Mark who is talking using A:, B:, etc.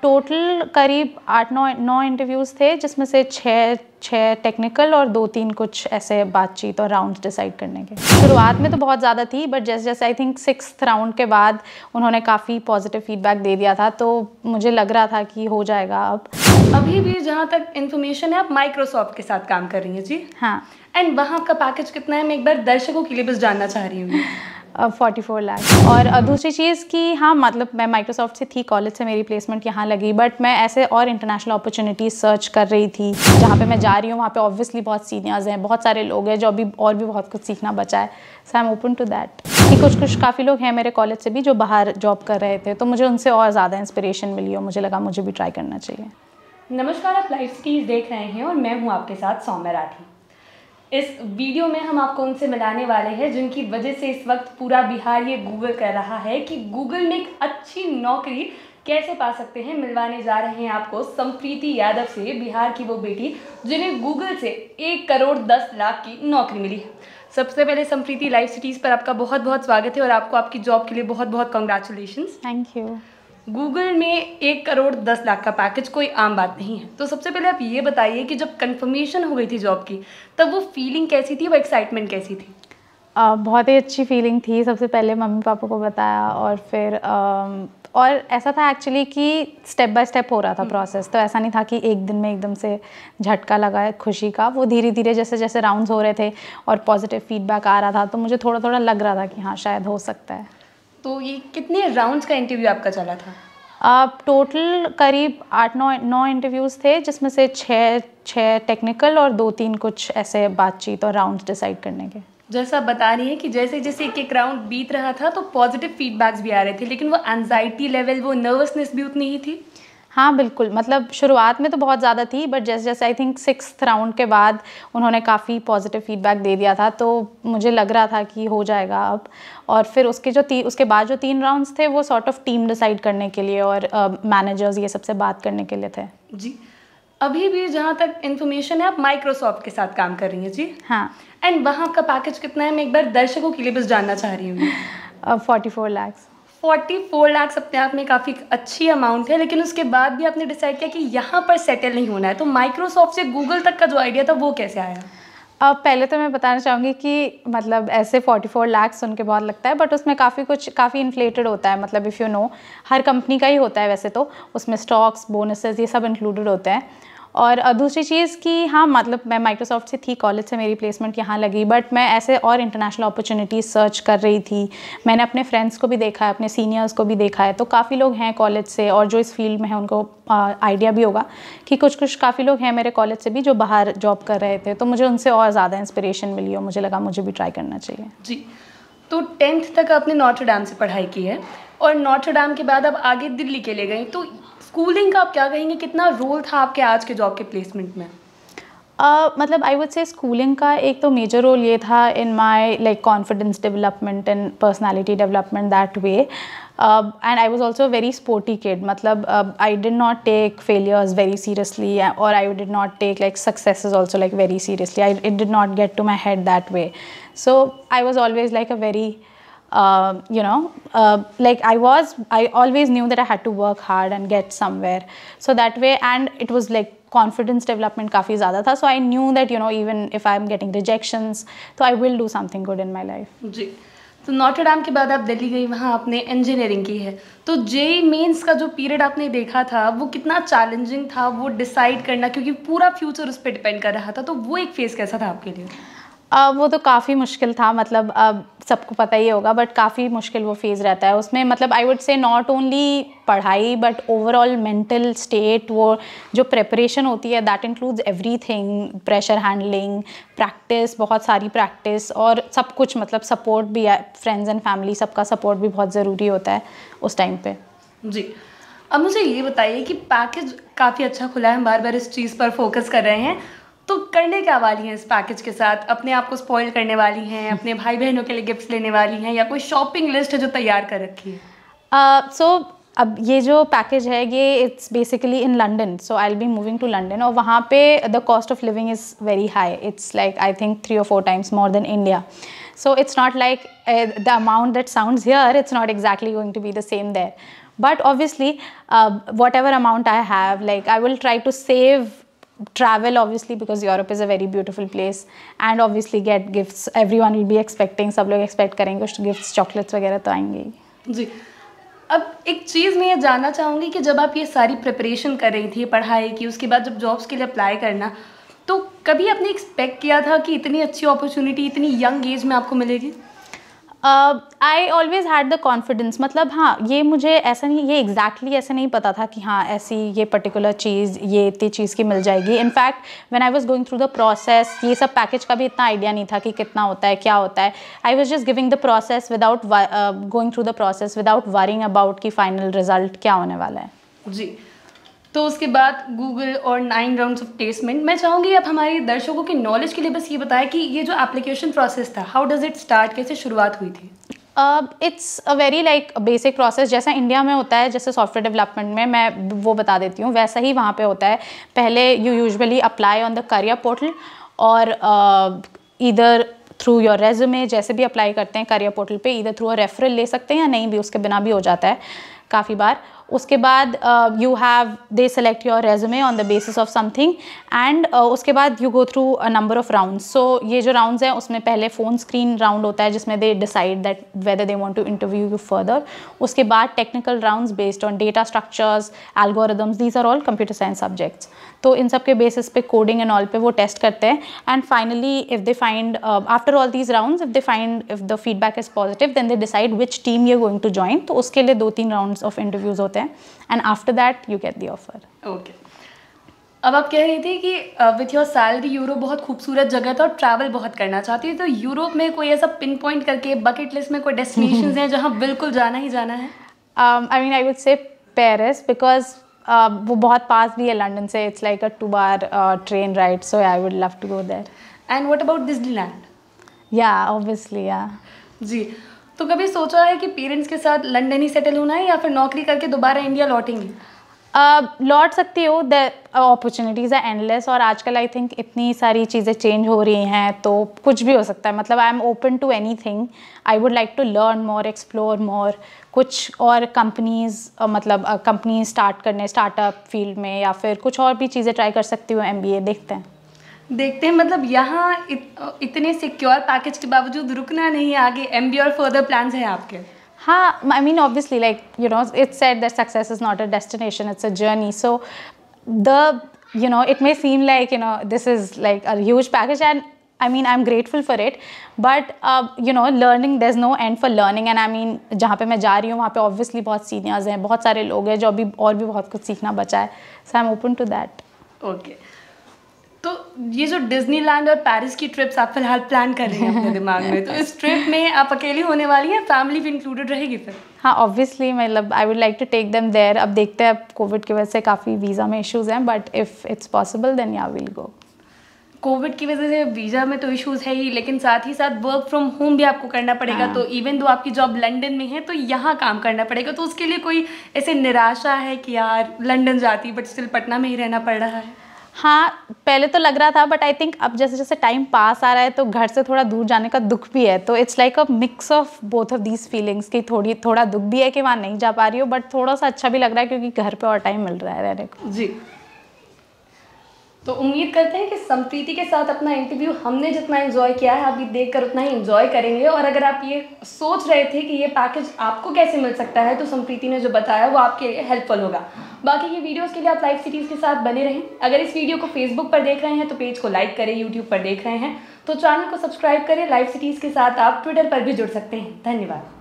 A: Total करीब 8-9 interviews थे, जिसमें से 6 टेक्निकल और 2-3 कुछ ऐसे बातचीत और राउंड्स डिसाइड करने के। शुरुआत में तो बहुत ज़्यादा थी, बट जैसे जैसे आई थिंक 6th राउंड के बाद उन्होंने काफ़ी पॉजिटिव फीडबैक दे दिया था, तो मुझे लग रहा था कि हो जाएगा अब।
B: अभी भी जहाँ तक इन्फॉर्मेशन है, आप माइक्रोसॉफ्ट के साथ काम कर रही हैं जी?
A: हाँ।
B: एंड वहाँ आपका पैकेज कितना है? मैं एक बार दर्शकों के लिए बस जानना चाह रही हूँ।
A: 44 लाख। और दूसरी चीज़ कि हाँ, मतलब मैं माइक्रोसॉफ्ट से थी, कॉलेज से मेरी प्लेसमेंट यहाँ लगी, बट मैं ऐसे और इंटरनेशनल अपॉर्चुनिटीज़ सर्च कर रही थी। जहाँ पे मैं जा रही हूँ वहाँ पे ऑब्वियसली बहुत सीनियर्स हैं, बहुत सारे लोग हैं जो अभी और भी बहुत कुछ सीखना बचा है। So I am open to that. कि कुछ काफ़ी लोग हैं मेरे कॉलेज से भी जो बाहर जॉब कर रहे थे, तो मुझे उनसे और ज़्यादा इंस्पिरेशन मिली और मुझे लगा मुझे भी ट्राई करना चाहिए।
B: नमस्कार, आप लाइव सिटीज़ देख रहे हैं और मैं हूँ आपके साथ सौम्या राठी। इस वीडियो में हम आपको उनसे मिलाने वाले हैं जिनकी वजह से इस वक्त पूरा बिहार ये गूगल कर रहा है कि गूगल में एक अच्छी नौकरी कैसे पा सकते हैं। मिलवाने जा रहे हैं आपको संप्रीति यादव से, बिहार की वो बेटी जिन्हें गूगल से 1 करोड़ 10 लाख की नौकरी मिली है। सबसे पहले संप्रीति, लाइव सिटीज़ पर आपका बहुत बहुत स्वागत है और आपको आपकी जॉब के लिए बहुत बहुत कॉन्ग्रेचुलेशंस।
A: Thank you.
B: गूगल में 1 करोड़ 10 लाख का पैकेज कोई आम बात नहीं है, तो सबसे पहले आप ये बताइए कि जब कंफर्मेशन हो गई थी जॉब की, तब वो फीलिंग कैसी थी, वो एक्साइटमेंट कैसी थी?
A: बहुत ही अच्छी फीलिंग थी। सबसे पहले मम्मी पापा को बताया और फिर और ऐसा था एक्चुअली कि स्टेप बाय स्टेप हो रहा था प्रोसेस, तो ऐसा नहीं था कि एक दिन में एकदम से झटका लगा है खुशी का। वो धीरे धीरे जैसे जैसे राउंड्स हो रहे थे और पॉजिटिव फीडबैक आ रहा था, तो मुझे थोड़ा थोड़ा लग रहा था कि हाँ शायद हो सकता है।
B: तो ये कितने राउंड्स का इंटरव्यू आपका चला था?
A: टोटल करीब 8-9 इंटरव्यूज़ थे, जिसमें से 6 टेक्निकल और 2-3 कुछ ऐसे बातचीत और राउंड्स डिसाइड करने के।
B: जैसा आप बता रही हैं कि जैसे जैसे एक राउंड बीत रहा था तो पॉजिटिव फीडबैक्स भी आ रहे थे, लेकिन वो एंजाइटी लेवल, वो नर्वसनेस भी उतनी ही थी?
A: हाँ बिल्कुल, मतलब शुरुआत में तो बहुत ज़्यादा थी, बट जैसे जैसे आई थिंक 6th राउंड के बाद उन्होंने काफ़ी पॉजिटिव फीडबैक दे दिया था, तो मुझे लग रहा था कि हो जाएगा अब। और फिर उसके बाद जो 3 राउंड्स थे वो सॉर्ट ऑफ टीम डिसाइड करने के लिए और मैनेजर्स ये सबसे बात करने के लिए थे।
B: जी, अभी भी जहाँ तक इन्फॉर्मेशन है, आप माइक्रोसॉफ्ट के साथ काम कर रही हैं जी?
A: हाँ।
B: एंड वहाँ आपका पैकेज कितना है? मैं एक बार दर्शकों के लिए बस जानना चाह रही हूँ।
A: 44 लाख।
B: 44 लाख अपने आप में काफ़ी अच्छी अमाउंट है, लेकिन उसके बाद भी आपने डिसाइड किया कि यहाँ पर सेटल नहीं होना है, तो माइक्रोसॉफ्ट से गूगल तक का जो आइडिया था वो कैसे आया?
A: पहले तो मैं बताना चाहूँगी कि मतलब ऐसे 44 लाख सुन के बहुत लगता है, बट उसमें काफ़ी इन्फ्लेटेड होता है। मतलब if you know, her company का ही होता है वैसे तो, उसमें स्टॉक्स, बोनसेस ये सब इंक्लूडेड होते हैं। और दूसरी चीज़ कि हाँ, मतलब मैं माइक्रोसॉफ्ट से थी, कॉलेज से मेरी प्लेसमेंट यहाँ लगी, बट मैं ऐसे और इंटरनेशनल अपॉर्चुनिटीज़ सर्च कर रही थी। मैंने अपने फ्रेंड्स को भी देखा है, अपने सीनियर्स को भी देखा है, तो काफ़ी लोग हैं कॉलेज से और जो इस फील्ड में है उनको आइडिया भी होगा कि कुछ काफ़ी लोग हैं मेरे कॉलेज से भी जो बाहर जॉब कर रहे थे, तो मुझे उनसे और ज़्यादा इंस्पिरेशन मिली और मुझे लगा मुझे भी ट्राई करना चाहिए।
B: जी, तो 10th तक आपने नॉत्र डेम से पढ़ाई की है और नॉत्र डेम के बाद आप आगे दिल्ली के लिए गई, तो स्कूलिंग का आप क्या कहेंगे, कितना रोल था आपके आज के जॉब के प्लेसमेंट में?
A: मतलब आई वुड से स्कूलिंग का एक तो मेजर रोल ये था in my like confidence development and personality development that way, and I was also very sporty kid. मतलब I did not take failures very seriously और I did not take like successes also like very seriously. It did not get to my head that way, so I was always like a very like I always knew that I had to work hard and get somewhere, so that way, and it was like confidence development काफ़ी ज़्यादा था, so I knew that even if I'm getting rejections, so I will do something good in my life.
B: जी, तो नॉत्र dam के बाद आप दिल्ली गई, वहाँ आपने इंजीनियरिंग की है, तो जेईई मेंस का जो पीरियड आपने देखा था वो कितना चैलेंजिंग था, वो डिसाइड करना, क्योंकि पूरा फ्यूचर उस पर डिपेंड कर रहा था, तो वो एक फेज़ कैसा था आपके लिए?
A: वो तो काफ़ी मुश्किल था, मतलब सबको पता ही होगा, बट काफ़ी मुश्किल वो फेज़ रहता है उसमें। मतलब आई वुड से नॉट ओनली पढ़ाई बट ओवरऑल मेंटल स्टेट, वो जो प्रिपरेशन होती है that includes everything, pressure handling, practice, बहुत सारी प्रैक्टिस और सब कुछ, मतलब सपोर्ट भी है, फ्रेंड्स एंड फैमिली सबका सपोर्ट भी बहुत ज़रूरी होता है उस टाइम पे।
B: जी, अब मुझे ये बताइए कि पैकेज काफ़ी अच्छा खुला है, हम बार बार इस चीज़ पर फोकस कर रहे हैं, तो करने क्या वाली हैं इस पैकेज के साथ? अपने आप को स्पॉइल करने वाली हैं, अपने भाई बहनों के लिए गिफ्ट्स लेने वाली हैं, या कोई शॉपिंग लिस्ट है जो तैयार कर रखी है?
A: अब ये जो पैकेज है ये it's basically in London, so I will be moving to London, और वहाँ पे the cost of living is very high. It's like I think 3 or 4 times more than India. So it's not like the amount that sounds here, it's not exactly going to be the same there. But obviously, whatever amount I have, like I will try to save travel obviously, because Europe is a very beautiful place, and obviously get gifts. Everyone will be expecting, सब लोग expect करेंगे कुछ gifts, chocolates वगैरह तो आएंगे ही
B: जी। अब एक चीज़ मैं ये जानना चाहूँगी कि जब आप ये सारी प्रिपरेशन कर रही थी पढ़ाई की, उसके बाद जब जॉब्स के लिए अप्लाई करना, तो कभी आपने एक्सपेक्ट किया था कि इतनी अच्छी अपॉर्चुनिटी इतनी यंग एज में आपको मिलेगी?
A: I always had the confidence, मतलब हाँ, ये मुझे ऐसा नहीं, ये एग्जैक्टली ऐसा नहीं पता था कि हाँ ऐसी ये पर्टिकुलर चीज़, ये इतनी चीज़ की मिल जाएगी. In fact when I was going through the process, ये सब पैकेज का भी इतना आइडिया नहीं था कि कितना होता है, क्या होता है. I was just giving the process without going through the process, without worrying about कि फाइनल रिजल्ट क्या होने वाला है.
B: जी। तो उसके बाद गूगल और 9 राउंड्स ऑफ प्लेसमेंट, मैं चाहूँगी आप हमारे दर्शकों की नॉलेज के लिए बस ये बताएं कि ये जो एप्लीकेशन प्रोसेस था, हाउ डज इट स्टार्ट, कैसे शुरुआत हुई थी?
A: It's a very like basic process, जैसा इंडिया में होता है, जैसे सॉफ्टवेयर डेवलपमेंट में मैं वो बता देती हूँ, वैसा ही वहाँ पे होता है. पहले you usually apply on the career portal, और इधर थ्रू योर रेज्यूमे, जैसे भी अप्लाई करते हैं करियर पोर्टल पे, इधर थ्रू रेफरल ले सकते हैं या नहीं भी, उसके बिना भी हो जाता है काफ़ी बार. उसके बाद you have, they select your resume on the basis of something, and उसके बाद you go through a number of rounds. So ये जो राउंड्स हैं उसमें पहले फ़ोन स्क्रीन राउंड होता है, जिसमें they decide that whether they want to interview you further. उसके बाद technical rounds based on data structures, algorithms, these are all computer science subjects. तो इन सब के बेसिस पे कोडिंग एंड ऑल पे वो टेस्ट करते हैं. And finally if they find, after all these rounds, if they find, if the feedback is positive, then they decide which team you are going to join. तो उसके लिए 2-3 rounds of interviews होते हैं, and after that you get the offer.
B: Okay. अब आप कह रही थी कि विथ योर सैलरी यूरोप बहुत खूबसूरत जगह था और ट्रैवल बहुत करना चाहती है, तो यूरोप में कोई ऐसा पिन पॉइंट करके बकेट लिस्ट में कोई डेस्टिनेशंस हैं जहाँ बिल्कुल जाना ही जाना है?
A: I mean I would say Paris, because वो बहुत पास भी है लंदन से. It's like a 2-hour train ride, so I would love to go there.
B: And what about Disneyland?
A: Yeah obviously, yeah. जी.
B: तो कभी सोचा है कि पेरेंट्स के साथ लंदन ही सेटल होना है या फिर नौकरी करके दोबारा इंडिया लौटेंगे?
A: लौट सकती हो, द अपॉर्चुनिटीज़ है एंडलेस, और आजकल आई थिंक इतनी सारी चीज़ें चेंज हो रही हैं, तो कुछ भी हो सकता है. मतलब I am open to anything. I would like to learn more, explore more, कुछ और कंपनीज़, मतलब कंपनी स्टार्ट करने, स्टार्टअप फील्ड में, या फिर कुछ और भी चीज़ें ट्राई कर सकती हूँ. MBA देखते हैं.
B: मतलब यहाँ इतने सिक्योर पैकेज के बावजूद रुकना नहीं, आगे MBA और फर्दर प्लान्स हैं आपके?
A: हाँ, I mean obviously, like, you know, it's said that success is not a destination, it's a journey. So it may seem like, this is like a huge package, and I mean I'm grateful for it, but learning, there's no end for learning. And I mean जहाँ पे मैं जा रही हूँ वहाँ पे obviously बहुत seniors हैं, बहुत सारे लोग हैं जो अभी और भी बहुत कुछ सीखना बचा है. So I'm open to that.
B: Okay. तो ये जो डिज्नीलैंड और पेरिस की ट्रिप्स आप फिलहाल प्लान कर रही हैं अपने दिमाग में, तो इस ट्रिप में आप अकेली होने वाली हैं, फैमिली भी इंक्लूडेड रहेगी फिर?
A: हाँ, ऑब्वियसली, मतलब I would like to take them there. अब देखते हैं, अब कोविड की वजह से काफ़ी वीज़ा में इश्यूज़ हैं, but if it's possible then yeah will go.
B: Covid की वजह से वीज़ा में तो इश्यूज़ है ही, लेकिन साथ ही साथ वर्क फ्रॉम होम भी आपको करना पड़ेगा. हाँ. तो इवन दो आपकी जॉब लंदन में है तो यहाँ काम करना पड़ेगा, तो उसके लिए कोई ऐसे निराशा है कि यार लंदन जाती बट स्टिल पटना में ही रहना पड़ रहा है?
A: हाँ, पहले तो लग रहा था, बट आई थिंक अब जैसे जैसे टाइम पास आ रहा है तो घर से थोड़ा दूर जाने का दुख भी है. तो it's like a mix of both of these feelings कि थोड़ा दुख भी है कि वहाँ नहीं जा पा रही हो, बट थोड़ा सा अच्छा भी लग रहा है क्योंकि घर पे और टाइम मिल रहा है रहने को.
B: जी. तो उम्मीद करते हैं कि संप्रीति के साथ अपना इंटरव्यू हमने जितना एंजॉय किया है, आप भी देखकर उतना ही एंजॉय करेंगे. और अगर आप ये सोच रहे थे कि ये पैकेज आपको कैसे मिल सकता है, तो संप्रीति ने जो बताया वो आपके लिए हेल्पफुल होगा. बाकी ये वीडियोस के लिए आप लाइव सिटीज़ के साथ बने रहें. अगर इस वीडियो को फेसबुक पर देख रहे हैं तो पेज को लाइक करें, यूट्यूब पर देख रहे हैं तो चैनल को सब्सक्राइब करें. लाइव सिटीज़ के साथ आप ट्विटर पर भी जुड़ सकते हैं. धन्यवाद.